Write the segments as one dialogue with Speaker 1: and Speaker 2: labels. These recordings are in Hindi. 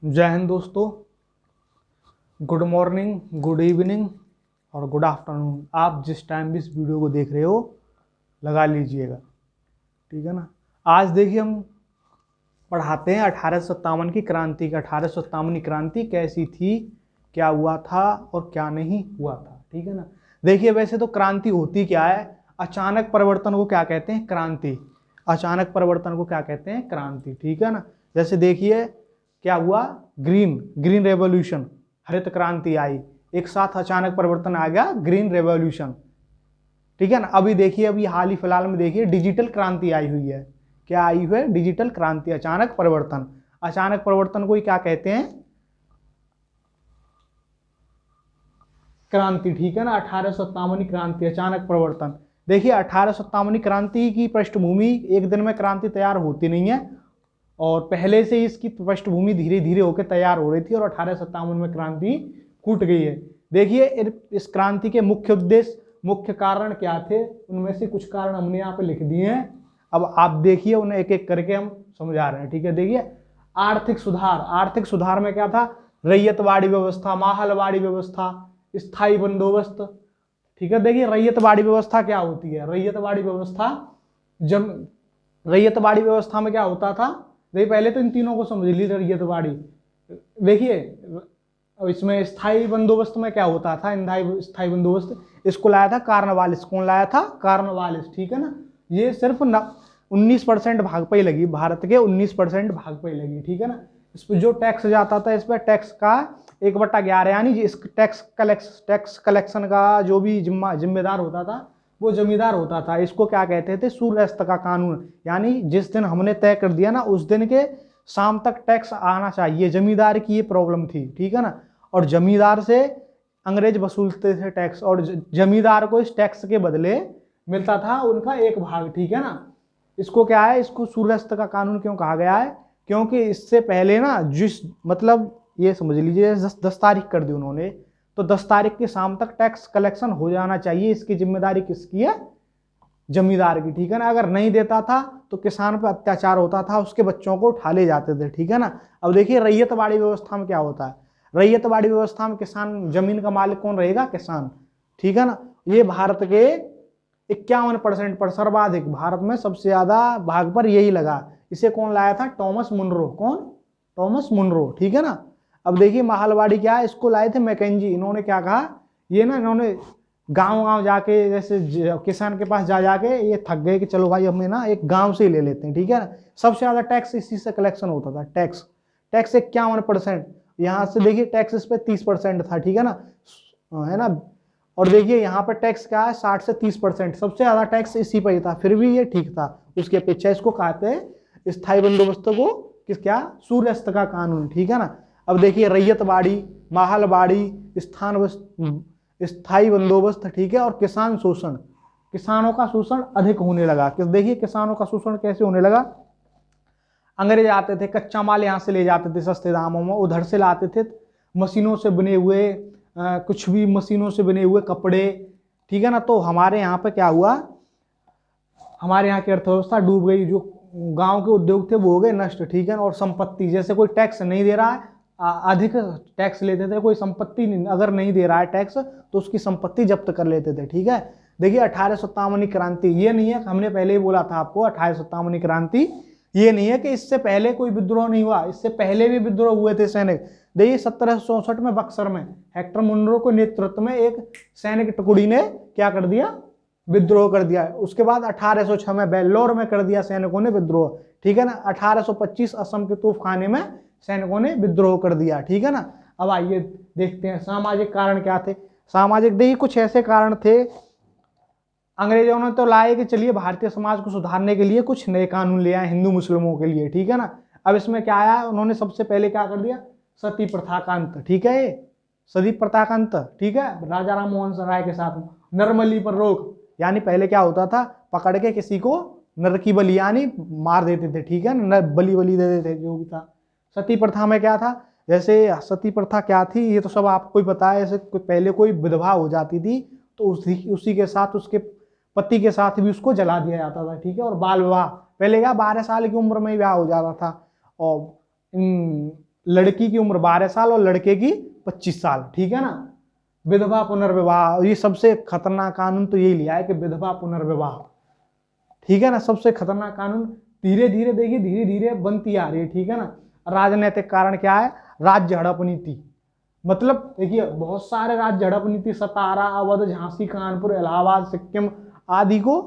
Speaker 1: जय हिंद दोस्तों। गुड मॉर्निंग, गुड इवनिंग और गुड आफ्टरनून। आप जिस टाइम भी इस वीडियो को देख रहे हो लगा लीजिएगा, ठीक है ना। आज देखिए हम पढ़ाते हैं 1857 की क्रांति का। 1857 क्रांति कैसी थी, क्या हुआ था और क्या नहीं हुआ था, ठीक है ना। देखिए वैसे तो क्रांति होती क्या है, अचानक परिवर्तन को क्या कहते हैं, क्रांति। अचानक परिवर्तन को क्या कहते हैं, क्रांति, ठीक है ना। जैसे देखिए क्या हुआ, ग्रीन रेवोल्यूशन, हरित क्रांति आई, एक साथ अचानक परिवर्तन आ गया, ग्रीन रेवोल्यूशन, ठीक है ना। अभी देखिए अभी हाल ही फिलहाल में देखिए डिजिटल क्रांति आई हुई है। क्या आई हुई है, डिजिटल क्रांति, अचानक परिवर्तन। अचानक परिवर्तन को ही क्या कहते हैं, क्रांति, ठीक है ना। 1857 क्रांति, अचानक परिवर्तन। देखिए 1857 क्रांति की पृष्ठभूमि, एक दिन में क्रांति तैयार होती नहीं है और पहले से ही इसकी पृष्ठभूमि धीरे धीरे होकर तैयार हो रही थी और 1857 में क्रांति फूट गई है। देखिए इस क्रांति के मुख्य उद्देश्य, मुख्य कारण क्या थे, उनमें से कुछ कारण हमने यहाँ पे लिख दिए हैं। अब आप देखिए उन्हें एक एक करके हम समझा रहे हैं, ठीक है। देखिए आर्थिक सुधार, आर्थिक सुधार में क्या था, रैयतवाड़ी व्यवस्था, माहलवाड़ी व्यवस्था, स्थायी बंदोबस्त, ठीक है। देखिए रैयतवाड़ी व्यवस्था क्या होती है, रैयतवाड़ी व्यवस्था, जब रैयतवाड़ी व्यवस्था में क्या होता था, देखिए पहले तो इन तीनों को समझ लीजिए। रैयतवाड़ी, देखिए इसमें स्थायी बंदोबस्त में क्या होता था, स्थायी बंदोबस्त इसको लाया था कार्नवालिस। कौन लाया था, कार्नवालिस, ठीक है ना। ये सिर्फ 19% भाग पे ही लगी, भारत के 19% भाग पे ही लगी, ठीक है ना। इस पर जो टैक्स जाता था, इस पर टैक्स का 1/11, यानी इस टैक्स कलेक्शन का जो भी जिम्मेदार होता था वो जमींदार होता था। इसको क्या कहते थे, सूर्यास्त का कानून, यानी जिस दिन हमने तय कर दिया ना उस दिन के शाम तक टैक्स आना चाहिए। जमींदार की ये प्रॉब्लम थी, ठीक है ना। और जमींदार से अंग्रेज वसूलते थे टैक्स और जमींदार को इस टैक्स के बदले मिलता था उनका एक भाग, ठीक है ना। इसको क्या है, इसको सूर्यास्त का कानून क्यों कहा गया है, क्योंकि इससे पहले ना जिस मतलब ये समझ लीजिए 10 तारीख कर दी उन्होंने, तो 10 तारीख की शाम तक टैक्स कलेक्शन हो जाना चाहिए। इसकी जिम्मेदारी किसकी है, जमींदार की, ठीक है ना। अगर नहीं देता था तो किसान पर अत्याचार होता था, उसके बच्चों को उठा ले जाते थे, ठीक है ना। अब देखिए रैयतवाड़ी व्यवस्था में क्या होता है, रैयतवाड़ी व्यवस्था में किसान, जमीन का मालिक कौन रहेगा, किसान, ठीक है ना। ये भारत के 51% पर सर्वाधिक, भारत में सबसे ज्यादा भाग पर यही लगा। इसे कौन लाया था, टॉमस मुनरो, कौन, टॉमस मुनरो, ठीक है ना। अब देखिए माहलवाड़ी क्या है, इसको लाए थे मैकेंजी। इन्होंने क्या कहा, ये ना इन्होंने गांव गांव जाके, जैसे किसान के पास जा जाके ये थक गए कि चलो भाई हमें ना एक गांव से ही ले लेते हैं, ठीक है ना। सबसे ज्यादा टैक्स इसी से कलेक्शन होता था, टैक्स 51%। यहाँ से देखिए टैक्स इस पे 30% था, ठीक है ना, है ना। और देखिए यहाँ पर टैक्स क्या है, 60 से 30%, सबसे ज्यादा टैक्स इसी पर ही था, फिर भी ये ठीक था उसकी अपेक्षा। इसको कहते हैं स्थायी बंदोबस्त को, किस क्या, सूर्यास्त का कानून, ठीक है ना। अब देखिए रैयतवाड़ी, माहलवाड़ी, स्थायी बंदोबस्त, ठीक है, और किसान शोषण, किसानों का शोषण अधिक होने लगा। देखिए किसानों का शोषण कैसे होने लगा, अंग्रेज आते थे, कच्चा माल यहाँ से ले जाते थे सस्ते दामों में, उधर से लाते थे मशीनों से बने हुए कुछ भी मशीनों से बने हुए कपड़े, ठीक है ना। तो हमारे यहाँ पे क्या हुआ, हमारे यहाँ की अर्थव्यवस्था डूब गई, जो गांव के उद्योग थे वो हो गए नष्ट, ठीक है ना। और संपत्ति, जैसे कोई टैक्स नहीं दे रहा है, अधिक टैक्स लेते थे, कोई संपत्ति अगर नहीं दे रहा है टैक्स तो उसकी संपत्ति जब्त कर लेते थे, ठीक है। देखिए 1857 क्रांति, ये नहीं है, हमने पहले ही बोला था आपको 1857 क्रांति ये नहीं है कि इससे पहले कोई विद्रोह नहीं हुआ, इससे पहले भी विद्रोह हुए थे सैनिक। देखिए 1764 में बक्सर में हेक्टर मुनरो के नेतृत्व में एक सैनिक टुकड़ी ने क्या कर दिया, विद्रोह कर दिया। उसके बाद 1806 में बेल्लौर में कर दिया सैनिकों ने विद्रोह, ठीक है ना। 1825 असम के तूफखाने में सैनिकों ने विद्रोह कर दिया, ठीक है ना। अब आइए देखते हैं सामाजिक कारण क्या थे। सामाजिक, देखिए कुछ ऐसे कारण थे, अंग्रेजों ने तो लाए कि चलिए भारतीय समाज को सुधारने के लिए कुछ नए कानून ले आए हिंदू मुस्लिमों के लिए, ठीक है ना। अब इसमें क्या आया, उन्होंने सबसे पहले क्या कर दिया, सती प्रथा का अंत, ठीक है, सती प्रथा का अंत, ठीक है, राजा राम मोहन राय के साथ। नरबली पर रोक, यानी पहले क्या होता था, पकड़ के किसी को नर की बलि यानी मार देते थे, ठीक है ना, बलि दे देते थे, जो भी था। सती प्रथा में क्या था, जैसे सती प्रथा क्या थी ये तो सब आपको ही पता है। जैसे पहले कोई विधवा हो जाती थी तो उसी के साथ, उसके पति के साथ भी उसको जला दिया जाता था, ठीक है। और बाल विवाह, पहले क्या 12 साल की उम्र में ही विवाह हो जाता था। और लड़की की उम्र 12 साल और लड़के की 25 साल, ठीक है ना। विधवा पुनर्विवाह, ये सबसे खतरनाक कानून तो यही लिया है कि विधवा पुनर्विवाह, ठीक है ना, सबसे खतरनाक कानून। धीरे धीरे देखिए, धीरे धीरे बनती आ रही है, ठीक है ना। राजनीतिक कारण क्या है, राज्य हड़प नीति, मतलब देखिए बहुत सारे राज्य हड़प नीति, सतारा, अवध, झांसी, कानपुर, इलाहाबाद, सिक्किम आदि को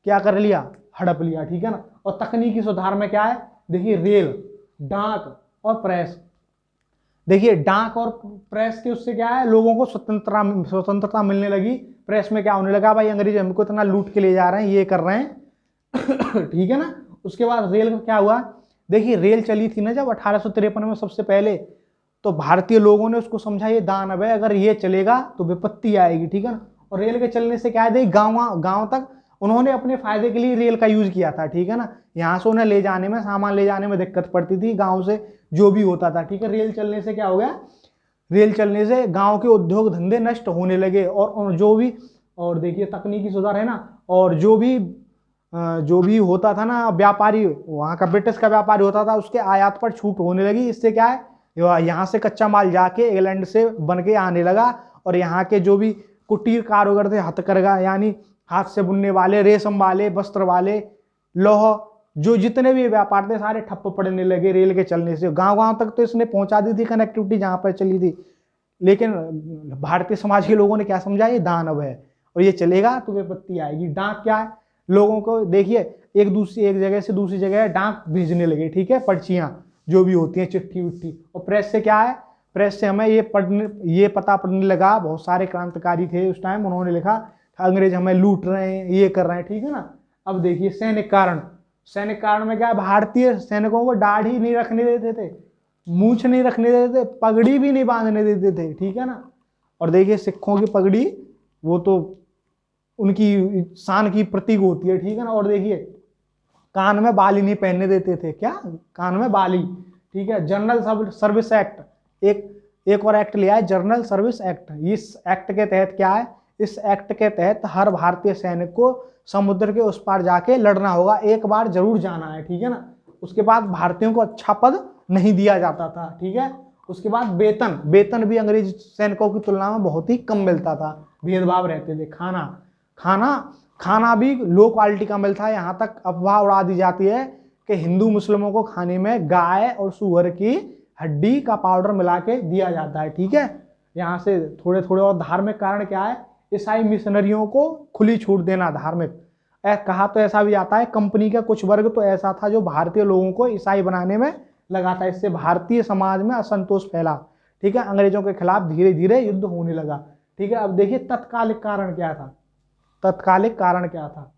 Speaker 1: क्या कर लिया, हड़प लिया, ठीक है ना। और तकनीकी सुधार में क्या है, देखिए रेल, डाक और प्रेस। देखिए डाक और प्रेस के उससे क्या है, लोगों को स्वतंत्रता मिलने लगी। प्रेस में क्या होने लगा, भाई अंग्रेज हमको इतना लूट के ले जा रहे हैं, ये कर रहे हैं ठीक है ना। उसके बाद रेल का क्या हुआ, देखिए रेल चली थी ना जब 1853 में सबसे पहले, तो भारतीय लोगों ने उसको समझा ये दानव है, अगर ये चलेगा तो विपत्ति आएगी, ठीक है ना। और रेल के चलने से क्या है, देखिए गाँव गाँव तक उन्होंने अपने फायदे के लिए रेल का यूज किया था, ठीक है ना। यहाँ से उन्हें ले जाने में, सामान ले जाने में दिक्कत पड़ती थी गाँव से जो भी होता था, ठीक है। रेल चलने से क्या हो गया, रेल चलने से गांव के उद्योग धंधे नष्ट होने लगे, और जो भी, और देखिए तकनीकी सुधार है ना, और जो भी होता था ना व्यापारी, वहाँ का ब्रिटिश का व्यापारी होता था, उसके आयात पर छूट होने लगी। इससे क्या है, यहाँ से कच्चा माल जाके इंग्लैंड से बन के आने लगा, और यहाँ के जो भी कुटीर कारीगर थे, हथकरघा यानी हाथ से बुनने वाले, रेशम वाले, वस्त्र वाले, लौह, जो जितने भी व्यापार थे सारे ठप्प पड़ने लगे रेल के चलने से। गांव गांव तक तो इसने पहुंचा दी थी कनेक्टिविटी जहां पर चली थी, लेकिन भारतीय समाज के लोगों ने क्या समझा, ये दानव है और ये चलेगा तो विपत्ति आएगी। डाक क्या है, लोगों को देखिए एक जगह से दूसरी जगह डाक भेजने लगे, ठीक है, पर्चियां जो भी होती हैं, चिट्ठी विट्ठी। और प्रेस से क्या है, प्रेस से हमें ये पता पड़ने लगा, बहुत सारे क्रांतिकारी थे उस टाइम, उन्होंने लिखा अंग्रेज हमें लूट रहे हैं, ये कर रहे हैं, ठीक है ना। अब देखिए सैनिक कारण, सैनिक कारण में क्या है, भारतीय सैनिकों को दाढ़ी नहीं रखने देते थे, मूछ नहीं रखने देते थे, पगड़ी भी नहीं बांधने देते थे, ठीक है ना। और देखिए सिखों की पगड़ी, वो तो उनकी शान की प्रतीक होती है, ठीक है ना। और देखिए कान में बाली नहीं पहनने देते थे, क्या, कान में बाली, ठीक है। जनरल सर्विस एक्ट, एक और एक्ट लिया है, जनरल सर्विस एक्ट। इस एक्ट के तहत क्या है, इस एक्ट के तहत हर भारतीय सैनिक को समुद्र के उस पार जाके लड़ना होगा, एक बार जरूर जाना है, ठीक है ना। उसके बाद भारतीयों को अच्छा पद नहीं दिया जाता था, ठीक है। उसके बाद वेतन भी अंग्रेज सैनिकों की तुलना में बहुत ही कम मिलता था, भेदभाव रहते थे। खाना भी लो क्वालिटी का मिलता है। यहाँ तक अफवाह उड़ा दी जाती है कि हिंदू मुस्लिमों को खाने में गाय और सूअर की हड्डी का पाउडर मिला के दिया जाता है, ठीक है। यहाँ से थोड़े थोड़े। और धार्मिक कारण क्या है, ईसाई मिशनरियों को खुली छूट देना, धार्मिक। कहा तो ऐसा भी आता है, कंपनी का कुछ वर्ग तो ऐसा था जो भारतीय लोगों को ईसाई बनाने में लगा था, इससे भारतीय समाज में असंतोष फैला, ठीक है। अंग्रेजों के खिलाफ धीरे धीरे युद्ध होने लगा, ठीक है। अब देखिए तत्कालिक कारण क्या था, तत्कालिक कारण क्या था,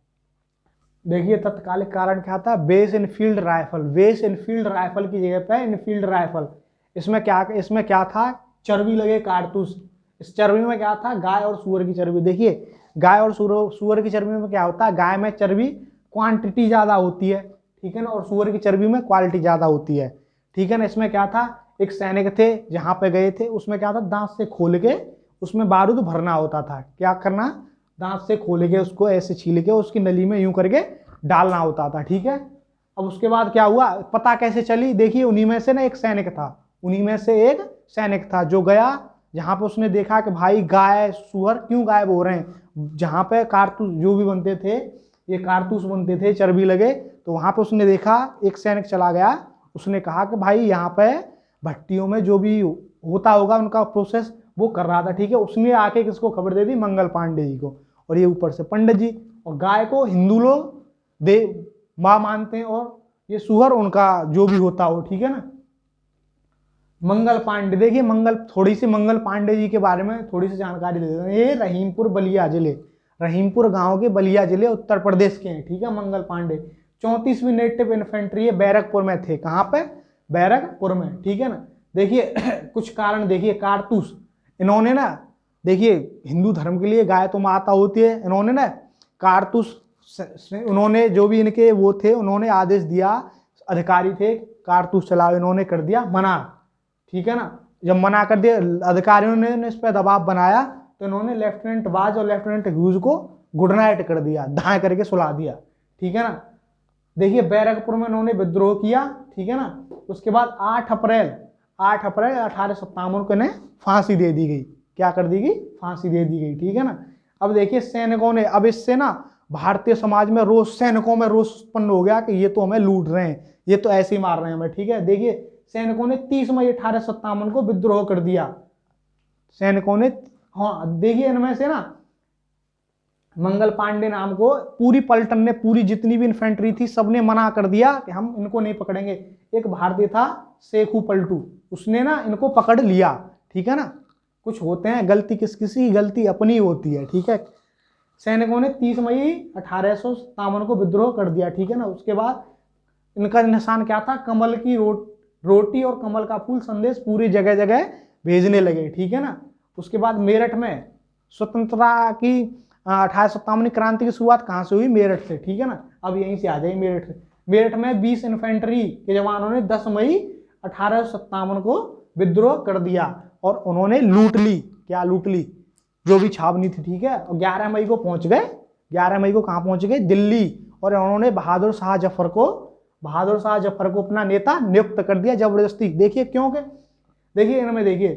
Speaker 1: देखिए तत्कालिक कारण क्या था, base Enfield rifle, base Enfield rifle की जगह पे इनफील्ड राइफल। इसमें क्या था, चर्बी लगे कारतूस। इस चर्बी में क्या था, गाय और सूअर की चर्बी। देखिए गाय और सूअर की चर्बी में क्या होता है, गाय में चर्बी क्वांटिटी ज्यादा होती है, ठीक है ना, और सूअर की चर्बी में क्वालिटी ज्यादा होती है, ठीक है ना। इसमें क्या था, एक सैनिक थे जहां पे गए थे, उसमें क्या था, दांत से खोल के उसमें बारूद भरना होता था। क्या करना, दांत से खोल के उसको ऐसे छील के उसकी नली में यूं करके डालना होता था, ठीक है। अब उसके बाद क्या हुआ, पता कैसे चली, देखिए उन्हीं में से ना एक सैनिक था, उन्हीं में से एक सैनिक था जो गया जहां पे उसने देखा कि भाई गाय सूअर क्यों गायब हो रहे हैं, जहां पे कारतूस जो भी बनते थे, ये कारतूस बनते थे चर्बी लगे, तो वहां पे उसने देखा, एक सैनिक चला गया, उसने कहा कि भाई यहाँ पे भट्टियों में जो भी होता होगा उनका प्रोसेस वो कर रहा था, ठीक है। उसने आके किसको खबर दे दी, मंगल पांडे जी को, और ये ऊपर से पंडित जी। और गाय को हिंदू लोग माँ मानते हैं, और ये सूअर उनका जो भी होता हो, ठीक है ना। मंगल पांडे, देखिए थोड़ी सी मंगल पांडे जी के बारे में थोड़ी सी जानकारी दे देते हैं। ये रहीमपुर बलिया जिले, रहीमपुर गांव के बलिया जिले उत्तर प्रदेश के हैं, ठीक है। मंगल पांडे 34वीं नेटिव इन्फेंट्री बैरकपुर में थे, कहाँ पे, बैरकपुर में, ठीक है ना। देखिए कुछ कारण, देखिए कारतूस, इन्होंने ना, देखिए हिंदू धर्म के लिए गाय तो माता होती है, इन्होंने ना कारतूस, उन्होंने जो भी इनके वो थे, उन्होंने आदेश दिया, अधिकारी थे, कारतूस चलाओ, इन्होंने कर दिया मना, ठीक है ना। जब मना कर दिया, अधिकारियों ने इस पर दबाव बनाया, तो इन्होंने लेफ्टिनेंट बाज और लेफ्टिनेंट ह्यूज को गुड नाइट कर दिया, दाएं करके सुला दिया, ठीक है ना। देखिए बैरकपुर में इन्होंने विद्रोह किया, ठीक है ना। उसके बाद 8 अप्रैल 8 अप्रैल 1857 को इन्हें फांसी दे दी गई। क्या कर दी गई? फांसी दे दी गई। ठीक है ना। अब देखिए सैनिकों ने, अब इससे ना भारतीय समाज में रोष, सैनिकों में रोष उत्पन्न हो गया कि ये तो हमें लूट रहे हैं, ये तो ऐसे ही मार रहे हैं हमें। ठीक है, देखिए सैनिकों ने 30 मई 1857 को विद्रोह कर दिया। सैनिकों ने, हाँ देखिए इनमें से ना मंगल पांडे नाम को पूरी पलटन ने, पूरी जितनी भी इन्फेंट्री थी सबने मना कर दिया कि हम इनको नहीं पकड़ेंगे। एक भारतीय था शेखू पलटू, उसने ना इनको पकड़ लिया। ठीक है ना, कुछ होते हैं गलती, किसी की गलती अपनी होती है। ठीक है, सैनिकों ने 30 मई 1857 को विद्रोह कर दिया। ठीक है ना। उसके बाद इनका निशान क्या था? कमल की रोटी और कमल का फूल संदेश पूरी जगह जगह भेजने लगे। ठीक है ना। उसके बाद मेरठ में स्वतंत्रता की 1857 क्रांति की शुरुआत कहाँ से हुई? मेरठ से। ठीक है ना। अब यहीं से आ जाए मेरठ। मेरठ में 20 इन्फेंट्री के जवानों ने 10 मई 1857 को विद्रोह कर दिया और उन्होंने लूट ली। क्या लूट ली? जो भी छावनी थी। ठीक है, और 11 मई को पहुंच गए। 11 मई को कहाँ पहुंच गए? दिल्ली। और उन्होंने बहादुर शाह जफर को अपना नेता नियुक्त कर दिया जबरदस्ती। देखिए क्योंकि देखिए इनमें देखिए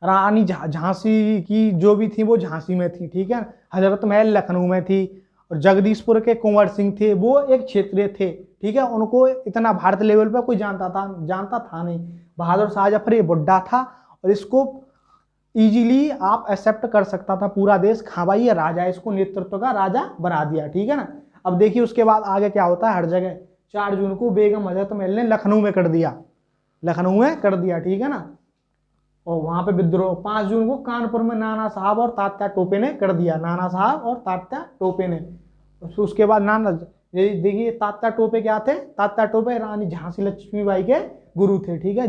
Speaker 1: रानी झांसी की जो भी थी वो झांसी में थी। ठीक है, हजरत महल लखनऊ में थी और जगदीशपुर के कुंवर सिंह थे, वो एक क्षेत्रीय थे। ठीक है, उनको इतना भारत लेवल पर कोई जानता था नहीं। बहादुर शाह जफर ये बुड्ढा था और इसको इजीली आप एक्सेप्ट कर सकता था पूरा देश। हाँ भाई ये राजा, इसको नेतृत्व का राजा बना दिया। ठीक है ना। अब देखिए उसके बाद आगे क्या होता है। हर जगह 4 जून को बेगम हजरत महल ने लखनऊ में कर दिया। ठीक है ना। और वहां पे विद्रोह 5 जून को कानपुर में नाना साहब और तात्या टोपे ने कर दिया। उसके बाद देखिए तात्या टोपे क्या थे? तात्या टोपे रानी झांसी लक्ष्मीबाई के गुरु थे। ठीक है,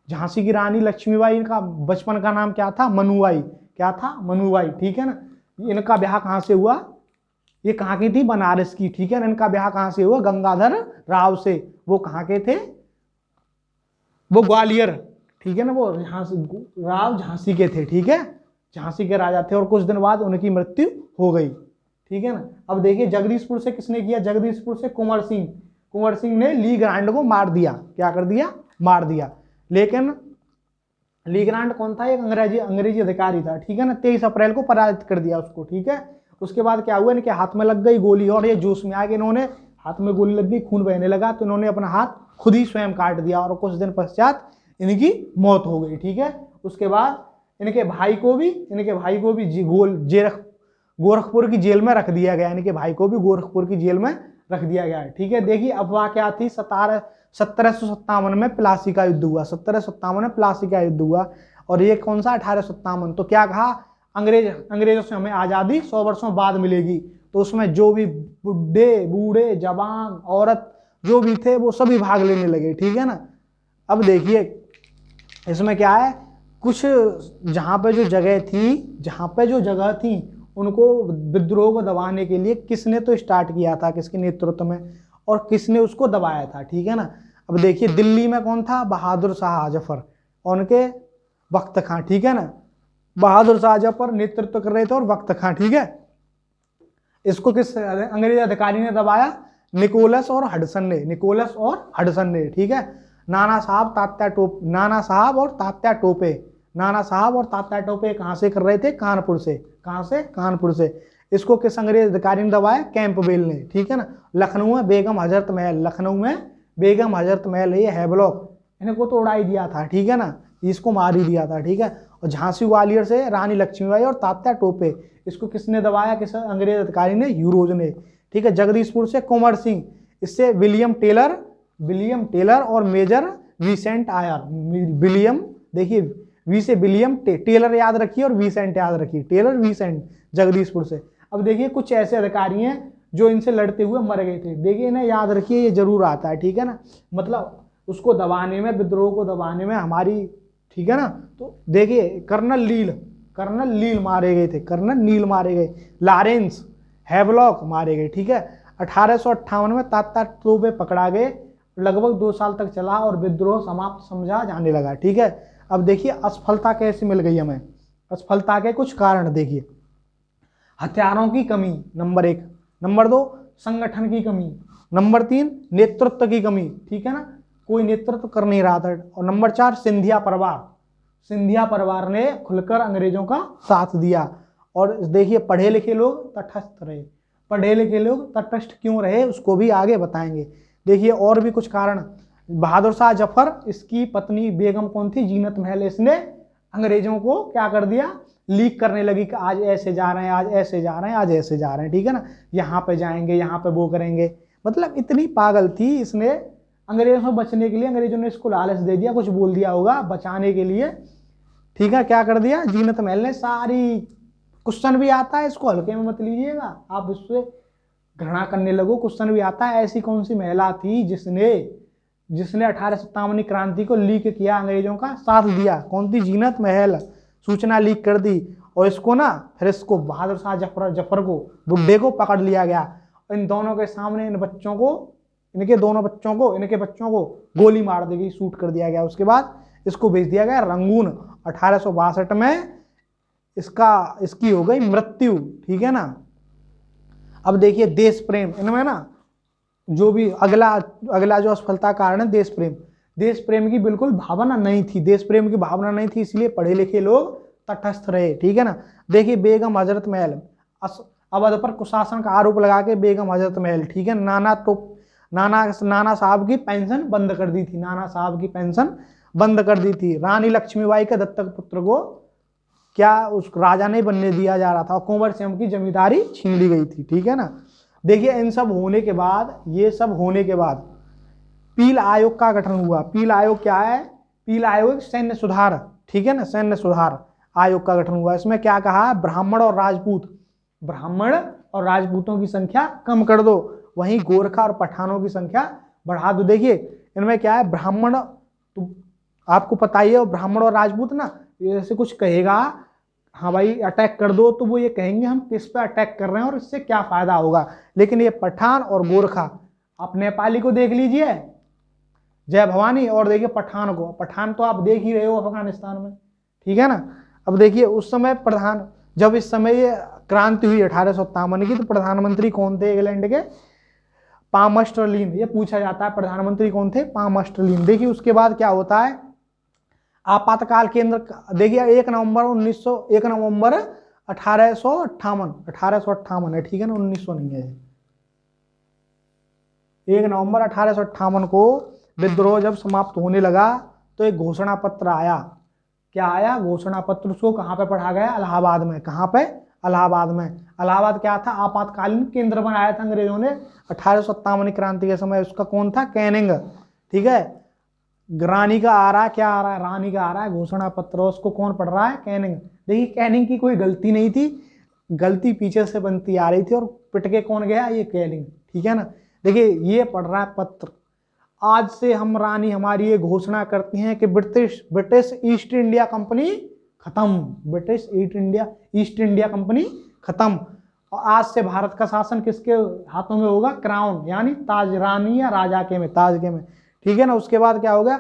Speaker 1: झांसी की रानी लक्ष्मीबाई का बचपन का नाम क्या था? मनुबाई। क्या था? मनुबाई। ठीक है ना। इनका ब्याह कहाँ से हुआ? ये कहाँ की थी? बनारस की। ठीक है ना। इनका ब्याह कहाँ से हुआ? गंगाधर राव से। वो कहाँ के थे? वो ग्वालियर। ठीक है ना। वो राव झांसी के थे। ठीक है, झांसी के राजा थे और कुछ दिन बाद उनकी मृत्यु हो गई। ठीक है ना। अब देखिए जगदीशपुर से किसने किया? जगदीशपुर से कुंवर सिंह ने ली ग्रांड को मार दिया। क्या कर दिया? मार दिया। लेकिन ली ग्रांड कौन था? एक अंग्रेजी अधिकारी था। ठीक है ना। 23 अप्रैल को पराजित कर दिया उसको। ठीक है, उसके बाद क्या हुआ? इनके हाथ में लग गई गोली और ये जोश में आ गए, इन्होंने हाथ में गोली लग गई, खून बहने लगा तो इन्होंने अपना हाथ खुद ही स्वयं काट दिया और कुछ दिन पश्चात इनकी मौत हो गई। ठीक है, उसके बाद इनके भाई को भी गोरखपुर की जेल में रख दिया गया। इनके भाई को भी गोरखपुर की जेल में रख दिया गया है। ठीक है, देखिए अफवाह क्या थी? 1757 में प्लासी का युद्ध हुआ। 1757 में प्लासी का युद्ध हुआ और ये कौन सा? 1857। तो क्या कहा? अंग्रेजों से हमें आज़ादी 100 वर्षों बाद मिलेगी। तो उसमें जो भी बूढ़े जवान औरत जो भी थे वो सभी भाग लेने लगे। ठीक है ना। अब देखिए इसमें क्या है, कुछ जहाँ पे जो जगह थी उनको विद्रोह को दबाने के लिए किसने तो स्टार्ट किया था, किसके नेतृत्व में, और किसने उसको दबाया था। ठीक है ना। अब देखिए दिल्ली में कौन था? बहादुर शाह जफर और उनके वक्त खां। ठीक है ना। बहादुर शाह जफर नेतृत्व कर रहे थे और वक्त खां। ठीक है, इसको किस अंग्रेज अधिकारी ने दबाया? निकोलस और हडसन ने। ठीक है, नाना साहब और तात्या टोपे कहाँ से कर रहे थे? कानपुर से। इसको किस अंग्रेज अधिकारी ने दबाया? कैंपबेल ने। ठीक है ना। लखनऊ में बेगम हजरत महल ये हैवलॉक, इनको तो उड़ा ही दिया था। ठीक है ना, इसको मार ही दिया था। ठीक है, और झांसी ग्वालियर से रानी लक्ष्मीबाई और तात्या टोपे, इसको किसने दबाया? किस अंग्रेज अधिकारी ने? यूरोज ने। ठीक है, जगदीशपुर से कुंवर सिंह, इससे विलियम टेलर और मेजर विसेंट आयर। देखिए वी से विलियम टेलर याद रखिए और विसेंट याद रखिए। टेलर विसेंट जगदीशपुर से। अब देखिए कुछ ऐसे अधिकारी हैं जो इनसे लड़ते हुए मर गए थे। देखिए इन्हें याद रखिए, ये जरूर आता है। ठीक है ना, मतलब उसको दबाने में, विद्रोह को दबाने में हमारी, ठीक है ना। तो देखिए कर्नल नील मारे गए, लॉरेंस हैवलॉक मारे गए। ठीक है, 1858 में तात्या टोपे पकड़ा गए, लगभग 2 साल तक चला और विद्रोह समाप्त समझा जाने लगा। ठीक है, अब देखिए असफलता कैसे मिल गई हमें? असफलता के कुछ कारण देखिए। हथियारों की कमी नंबर 1, नंबर 2 संगठन की कमी, नंबर 3 नेतृत्व की कमी। ठीक है ना, कोई नेतृत्व कर नहीं रहा था। और नंबर 4 सिंधिया परिवार, सिंधिया परिवार ने खुलकर अंग्रेजों का साथ दिया। और देखिए पढ़े लिखे लोग तटस्थ रहे, पढ़े लिखे लोग तटस्थ क्यों रहे उसको भी आगे बताएंगे। देखिए और भी कुछ कारण, बहादुर शाह जफर, इसकी पत्नी बेगम कौन थी, जीनत महल, इसने अंग्रेजों को क्या कर दिया, लीक करने लगी कि आज ऐसे जा रहे हैं, आज ऐसे जा रहे हैं, आज ऐसे जा रहे हैं, ठीक है ना, यहाँ पे जाएंगे, यहाँ पे वो करेंगे। मतलब इतनी पागल थी, इसने अंग्रेजों से बचने के लिए, अंग्रेजों ने इसको लालच दे दिया, कुछ बोल दिया होगा बचाने के लिए, ठीक है, क्या कर दिया जीनत महल ने, सारी क्वेश्चन भी आता है इसको, हल्के में मत लीजिएगा, आप इससे घृणा करने लगो, क्वेश्चन भी आता है, ऐसी कौन सी महिला थी जिसने 1857 क्रांति को लीक किया, अंग्रेजों का साथ दिया, कौन थी, जीनत महल, सूचना लीक कर दी। और इसको ना फिर इसको बहादुर शाह जफर को, बुड्ढे को पकड़ लिया गया। इन दोनों के सामने इन बच्चों को, इनके बच्चों को गोली मार दी गई, शूट कर दिया गया। उसके बाद इसको भेज दिया गया रंगून। 1862 में इसकी हो गई मृत्यु, ठीक है ना। अब देखिए देश प्रेम, इनमें ना जो भी अगला जो असफलता कारण है, देश प्रेम की बिल्कुल भावना नहीं थी, देश प्रेम की भावना नहीं थी, इसलिए पढ़े लिखे लोग तटस्थ रहे, ठीक है ना। देखिए बेगम हजरत महल, अवध पर कुशासन का आरोप लगा के बेगम हजरत महल, ठीक है, नाना साहब की पेंशन बंद कर दी थी, नाना साहब की पेंशन बंद कर दी थी। रानी लक्ष्मीबाई के दत्तक पुत्र को क्या उस राजा नहीं बनने दिया जा रहा था, और कुंवर सिंह की जमींदारी छीन ली गई थी, ठीक है ना। देखिए इन सब होने के बाद, ये सब होने के बाद पील आयोग का गठन हुआ। पील आयोग क्या है, पील आयोग सैन्य सुधार, ठीक है ना, सैन्य सुधार आयोग का गठन हुआ। इसमें क्या कहा, ब्राह्मण और राजपूतों की संख्या कम कर दो, वहीं गोरखा और पठानों की संख्या बढ़ा दो। देखिए इनमें क्या है, ब्राह्मण तो आपको पता ही है, ब्राह्मण और राजपूत ना, जैसे कुछ कहेगा हाँ भाई अटैक कर दो, तो वो ये कहेंगे हम किस पे अटैक कर रहे हैं और इससे क्या फायदा होगा। लेकिन ये पठान और गोरखा, आप नेपाली को देख लीजिए जय भवानी, और देखिए पठान को, पठान तो आप देख ही रहे हो अफगानिस्तान में, ठीक है ना। अब देखिए उस समय जब इस समय ये क्रांति हुई 1857 की, तो प्रधानमंत्री कौन थे इंग्लैंड के, पामस्टरलीन, ये पूछा जाता है प्रधानमंत्री कौन थे, पामस्टरलीन। देखिए उसके बाद क्या होता है, आपातकाल केंद्र, देखिए 1 नवंबर 1858 है, ठीक है ना, 1900 नहीं है। 1 नवंबर 1858 को विद्रोह जब समाप्त होने लगा तो एक घोषणा पत्र आया। क्या आया, घोषणा पत्र, उसको कहाँ पे पढ़ा गया, इलाहाबाद में। कहाँ पे, इलाहाबाद में। इलाहाबाद क्या था, आपातकालीन केंद्र बनाया था अंग्रेजों ने 1857 क्रांति के समय। उसका कौन था, कैनिंग, ठीक है। रानी का आ रहा है, क्या आ रहा है, रानी का आ रहा है घोषणा पत्र, उसको कौन पढ़ रहा है, कैनिंग। देखिए कैनिंग की कोई गलती नहीं थी, गलती पीछे से बनती आ रही थी, और पिट के कौन गया, ये कैनिंग, ठीक है ना। देखिए ये पढ़ रहा है पत्र, आज से हम रानी हमारी ये घोषणा करती हैं कि ब्रिटिश ईस्ट इंडिया कंपनी खत्म, ब्रिटिश ईस्ट इंडिया कंपनी खत्म, और आज से भारत का शासन किसके हाथों में होगा, क्राउन, यानी ताज, रानी या राजा के में, ताज के में, ठीक है ना। उसके बाद क्या होगा,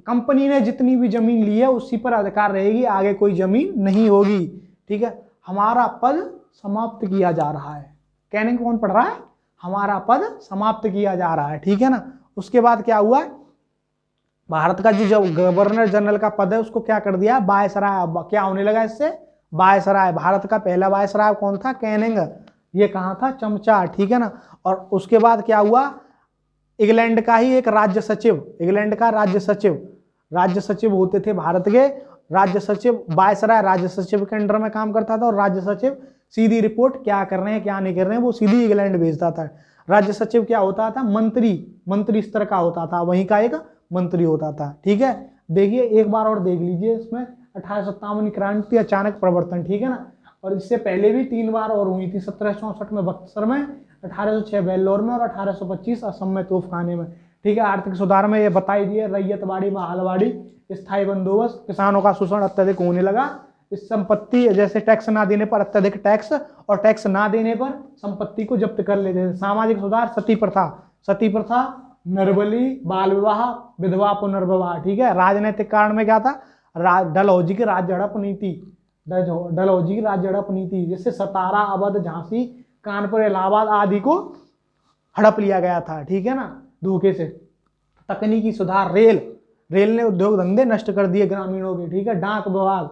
Speaker 1: कंपनी ने जितनी भी जमीन ली है उसी पर अधिकार रहेगी, आगे कोई जमीन नहीं होगी, ठीक है। हमारा पद समाप्त किया जा रहा है, कैनिंग कौन पढ़ रहा है, हमारा पद समाप्त किया जा रहा है, ठीक है ना। उसके बाद क्या हुआ, भारत का जो गवर्नर जनरल का पद है उसको क्या कर दिया, वायसराय। क्या होने लगा इससे, वायसराय। भारत का पहला वायसराय कौन था, कैनिंग, ये कहाँ था, चमचा, ठीक है ना। और उसके बाद क्या हुआ, इंग्लैंड का ही एक राज्य सचिव, इंग्लैंड का राज्य सचिव होते थे भारत के, राज्य सचिव, वायसराय राज्य सचिव के अंडर में काम करता था, और राज्य सचिव सीधी रिपोर्ट क्या कर रहे हैं क्या नहीं कर रहे हैं वो सीधी इंग्लैंड भेजता था। राज्य सचिव क्या होता था, मंत्री स्तर का होता था, वहीं का एक मंत्री होता था, ठीक है। देखिए एक बार और देख लीजिए इसमें 1857 क्रांति अचानक परिवर्तन, ठीक है ना। और इससे पहले भी 3 बार और हुई थी, 1764 में बक्सर में, 1806 वेल्लोर में, और 1825 असम में तोफखाने में, ठीक है। आर्थिक सुधार में ये बताई दिए, रैयतवाड़ी, महलवाड़ी, स्थायी बंदोबस्त, किसानों का शोषण अत्यधिक होने लगा, इस संपत्ति जैसे टैक्स ना देने पर अत्यधिक टैक्स, और टैक्स ना देने पर संपत्ति को जब्त कर लेते थे। सामाजिक सुधार, सती प्रथा, नरबली, बाल विवाह, विधवा पुनर्विवाह, ठीक है। राजनीतिक कारण में क्या था, डलहौजी की राज्य हड़प नीति, जिससे सतारा, अवध, झांसी, कानपुर, इलाहाबाद आदि को हड़प लिया गया था, ठीक है ना, धोखे से। तकनीकी सुधार, रेल ने उद्योग धंधे नष्ट कर दिए ग्रामीणों के, ठीक है। डाक विभाग,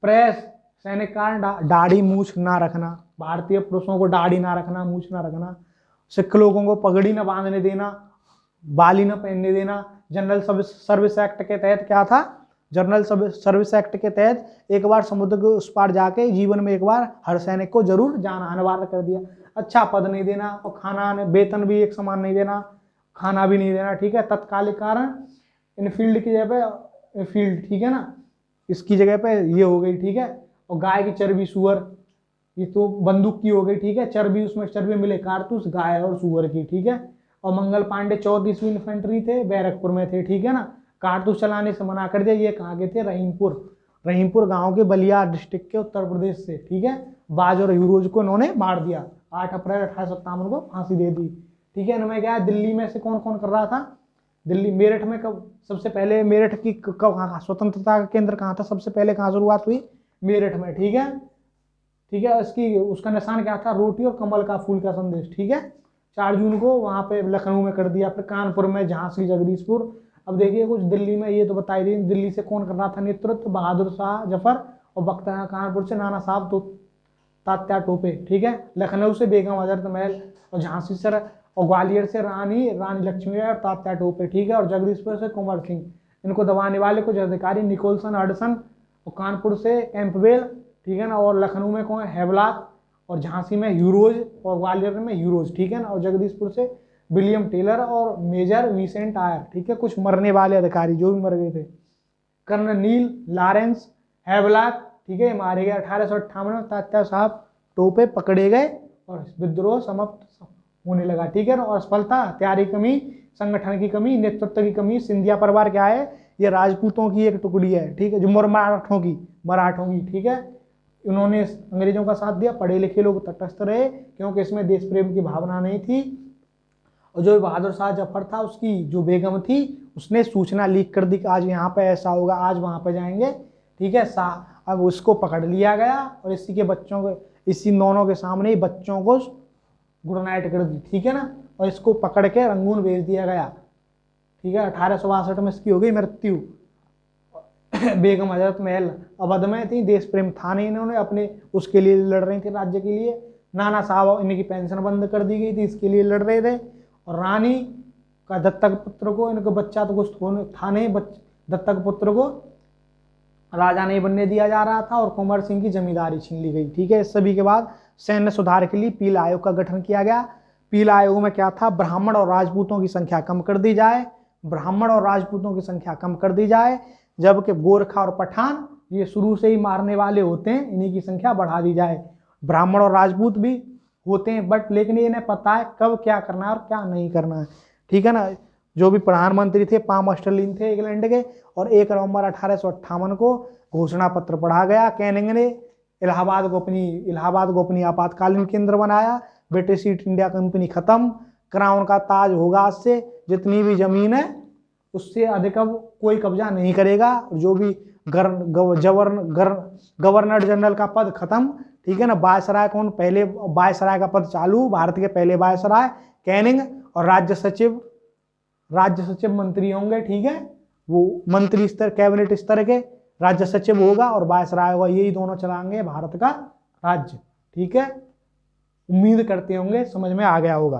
Speaker 1: प्रेस, सैनिक कारण, दाढ़ी मूछ ना रखना, भारतीय पुरुषों को दाढ़ी ना रखना, मूछ ना रखना, सिख लोगों को पगड़ी न बांधने देना, बाली न पहनने देना। जनरल सर्विस एक्ट के तहत क्या था, जनरल सर्विस एक्ट के तहत एक बार समुद्र के उस पार जाके जीवन में एक बार हर सैनिक को जरूर जाना अनिवार्य कर दिया। अच्छा पद नहीं देना और खाना, वेतन भी एक समान नहीं देना, खाना भी नहीं देना, ठीक है। तत्कालिक कारण इनफील्ड की जगह पे फील्ड, ठीक है ना, इसकी जगह पे ये हो गई, ठीक है। और गाय की चर्बी, सुअर, ये तो बंदूक की हो गई, ठीक है। चर्बी, उसमें चर्बी मिले कारतूस गाय और सुअर की, ठीक है। और मंगल पांडे 34वीं इन्फेंट्री थे, बैरकपुर में थे, ठीक है ना। कारतूस चलाने से मना कर दिया। ये कहाँ के थे, रहीमपुर गांव के, बलिया डिस्ट्रिक्ट के, उत्तर प्रदेश से, ठीक है। बाज और यूरोज को इन्होंने मार दिया। 8 अप्रैल 1857 को फांसी दे दी, ठीक है। इनमें क्या है, दिल्ली में से कौन कौन कर रहा था, दिल्ली, मेरठ में कब सबसे पहले, मेरठ की कब स्वतंत्रता का केंद्र कहाँ था, सबसे पहले कहाँ शुरुआत हुई, मेरठ में, ठीक है, ठीक है। इसकी उसका निशान क्या था, रोटी और कमल का फूल का संदेश, ठीक है। 4 जून को वहां पे लखनऊ में कर दिया, फिर कानपुर में, झांसी, जगदीशपुर। अब देखिए कुछ दिल्ली में, ये तो बताई दी, दिल्ली से कौन कर रहा था नेतृत्व, बहादुर शाह जफर, और बख्तियार कानपुर से नाना साहब तो तात्या टोपे, ठीक है। लखनऊ से बेगम हजरत महल, और झांसी से और ग्वालियर से रानी लक्ष्मीबाई और तात्या टोपे, ठीक है। और जगदीशपुर से कुंवर सिंह, इनको दबाने वाले कुछ अधिकारी निकोलसन, हडसन, और कानपुर से कैंपबेल, ठीक है ना। और लखनऊ में कौन, हैवलाक, और झांसी में ह्यूरोज, और ग्वालियर में ह्यूरोज, ठीक है ना। और जगदीशपुर से विलियम टेलर और मेजर विसेंट आयर, ठीक है। कुछ मरने वाले अधिकारी जो भी मर गए थे, कर्नल नील लॉरेंस हैवलाक, ठीक है, मारे गए। 1858 में तात्या साहब टोपे पकड़े गए और विद्रोह समाप्त होने लगा, ठीक है ना। और सफलता, तैयारी कमी, संगठन की कमी, नेतृत्व की कमी। सिंधिया परिवार क्या है, ये राजपूतों की एक टुकड़ी है, ठीक है, जो मराठों की, ठीक है। उन्होंने अंग्रेजों का साथ दिया, पढ़े लिखे लोग तटस्थ रहे, क्योंकि इसमें देश प्रेम की भावना नहीं थी। और जो बहादुर शाह जफर था, उसकी जो बेगम थी, उसने सूचना लीक कर दी कि आज यहाँ पे ऐसा होगा, आज वहां पे जाएंगे, ठीक है। अब उसको पकड़ लिया गया और इसी के बच्चों को, इसी दोनों के सामने ही बच्चों को गुड नाइट कर दी, ठीक है ना। और इसको पकड़ के रंगून भेज दिया गया, ठीक है। 1862 में इसकी हो गई मृत्यु। बेगम हजरत महल अवध में थी, देश प्रेम था नहीं, इन्होंने अपने उसके लिए लड़ रही थी, राज्य के लिए। नाना साहब, इनकी पेंशन बंद कर दी गई थी, इसके लिए लड़ रहे थे। और रानी का दत्तक पुत्र को, इनका बच्चा तो कुछ था नहीं, दत्तक पुत्र को राजा नहीं बनने दिया जा रहा था, और कुंवर सिंह की जमींदारी छीन ली गई, ठीक है। इस सभी के बाद सैन्य सुधार के लिए पील आयोग का गठन किया गया। पील आयोग में क्या था, ब्राह्मण और राजपूतों की संख्या कम कर दी जाए, ब्राह्मण और राजपूतों की संख्या कम कर दी जाए, जबकि गोरखा और पठान ये शुरू से ही मारने वाले होते हैं, इन्हीं की संख्या बढ़ा दी जाए। ब्राह्मण और राजपूत भी होते हैं, बट लेकिन इन्हें पता है कब क्या करना है और क्या नहीं करना है, ठीक है ना। जो भी प्रधानमंत्री थे, पाम स्टर्लिन थे इंग्लैंड के, और 1 नवंबर 1858 को घोषणा पत्र पढ़ा गया। कैनिंग ने इलाहाबाद को अपनी आपातकालीन केंद्र बनाया। ब्रिटिश ईस्ट इंडिया कंपनी खत्म, क्राउन का ताज होगा आज से, जितनी भी जमीन है उससे अधिक अब कोई कब्जा नहीं करेगा। जो भी गवर्नर जनरल का पद खत्म, ठीक है ना। वायसराय कौन, पहले वायसराय का पद चालू, भारत के पहले वायसराय कैनिंग, और राज्य सचिव मंत्री होंगे, ठीक है। वो मंत्री स्तर, कैबिनेट स्तर के राज्य सचिव होगा और वायसराय होगा, यही दोनों चलाएंगे भारत का राज्य, ठीक है। उम्मीद करते होंगे समझ में आ गया होगा।